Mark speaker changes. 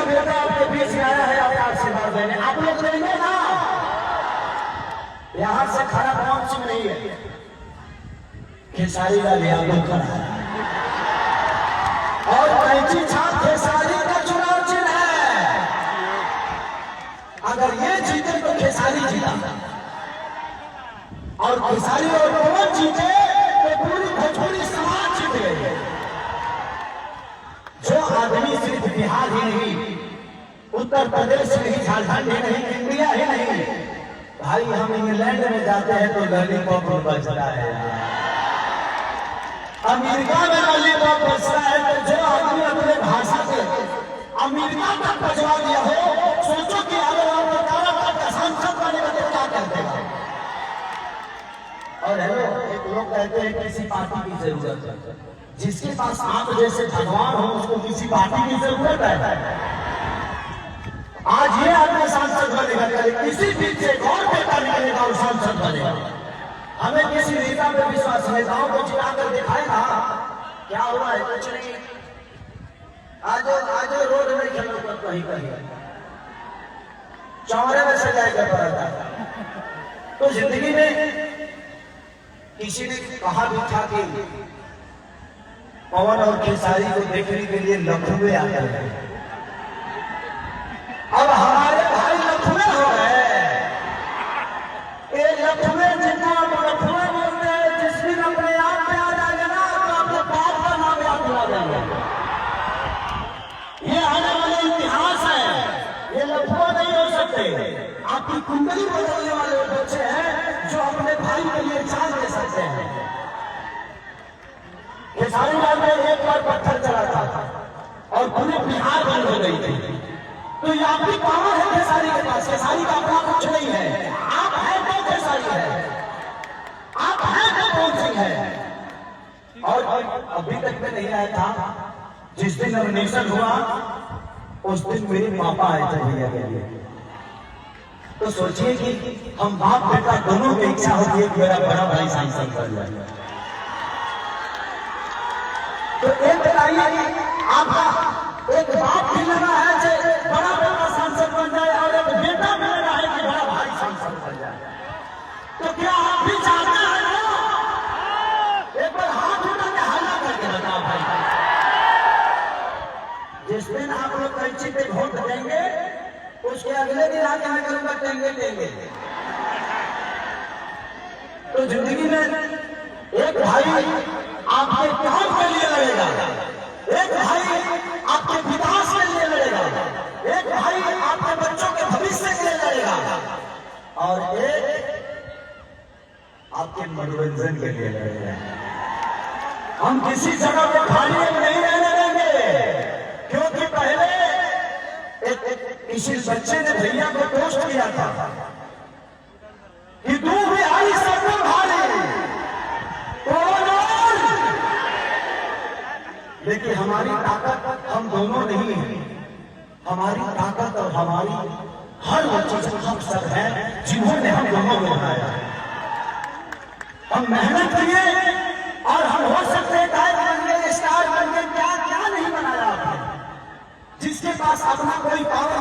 Speaker 1: बेटा आपके बीच में आया है आपका आशीर्वाद देने, आप लोग लेंगे ना? यहां से खड़ा कौन सिंह नहीं है, खेसारी लाल यादव खड़ा है और कैंची छाप खेसारी का चुनाव चिन्ह है। अगर ये जीते तो खेसारी जीता और खेसारी और पवन जीते तो पूरी भोजपुरी समाज जीत गई। जो आदमी सिर्फ बिहार ही नहीं, उत्तर प्रदेश ही नहीं, झारखंड ही नहीं, इंडिया ही नहीं, भाई हम इंग्लैंड में जाते हैं तो लॉलीपॉप बजता है, अमेरिका में लॉलीपॉप बजता है। तो जो आदमी अपने भाषा से अमेरिका तक पहुंचा दिया हो, सोचो कि अगर आप का सांसद बनेगा तो क्या कर देगा। और हेलो, एक लोग कहते हैं किसी पार्टी की जरूरत है, जिसके पास आप जैसे भगवान हो उसको किसी पार्टी की जरूरत है। आज ये आदमी सांसद बनेगा, किसी बीच से और बेटा निकलेगा और सांसद बनेगा। हमें किसी नेता पर विश्वास, नेताओं को जिताकर दिखाएगा क्या हुआ है, कुछ नहीं। आज रोड में खेलो पर कहीं कहीं चौरे में से जाएगा पड़ता। तो जिंदगी में किसी ने कहा भी था कि पवन और खेसारी को देखने के लिए लखनऊ आते हैं। अब हमारे भाई लखनऊ हो गए, ये लखनऊ जितना लखनऊ बोलते हैं, जिस दिन अपने आप में आ जाएगा ना तो अपने बाप का नाम याद दिला देंगे। ये आने वाले इतिहास है, ये लखनऊ नहीं हो सकते। आपकी कुंडली बदलने वाले बच्चे हैं जो अपने भाई के लिए जान दे सकते हैं। खेसारी लाल ने एक बार पत्थर चला था और पूरे बिहार बंद हो गई थी। तो ये आपकी पावर है खेसारी के पास, खेसारी का अपना कुछ नहीं है। आप हैं तो खेसारी है, आप हैं तो कौन सिंह है। और अभी तक में नहीं आया था, जिस दिन नॉमिनेशन हुआ उस दिन मेरे पापा आए थे भैया के लिए। तो सोचिए कि हम बाप बेटा दोनों की इच्छा होती है कि मेरा बड़ा भाई सांसद बन जाए। तो एक बताइए, आपका एक बाप भी लगा है कि बड़ा बेटा सांसद बन जाए और एक बेटा भी लगा है कि बड़ा भाई सांसद बन जाए। तो क्या आप भी चाहते हैं ना? एक बार हाथ उठा के हल्ला करके बताओ भाई। जिस दिन आप लोग कैंची पे वोट देंगे उसके अगले दिन आगे मैं करूंगा टेंगे टेंगे। तो जिंदगी में एक भाई आपके काम के लिए लड़ेगा, एक भाई आपके विकास के लिए लड़ेगा, एक भाई आपके बच्चों के भविष्य के लिए लड़ेगा और एक आपके मनोरंजन के लिए लड़ेगा। हम किसी जगह पे खाली नहीं रहने देंगे, क्योंकि पहले किसी बच्चे ने भैया को पोस्ट किया था कि तू भी आई सबको भारी, लेकिन हमारी ताकत हम दोनों नहीं है। हमारी ताकत और हमारी हर वो चीज हम सब है जिन्होंने हम दोनों को बनाया। हम मेहनत किए और हम हो सकते हैं गायक बन गए, स्टार बन गए, क्या क्या नहीं बनाया आपने। जिसके पास अपना कोई पावर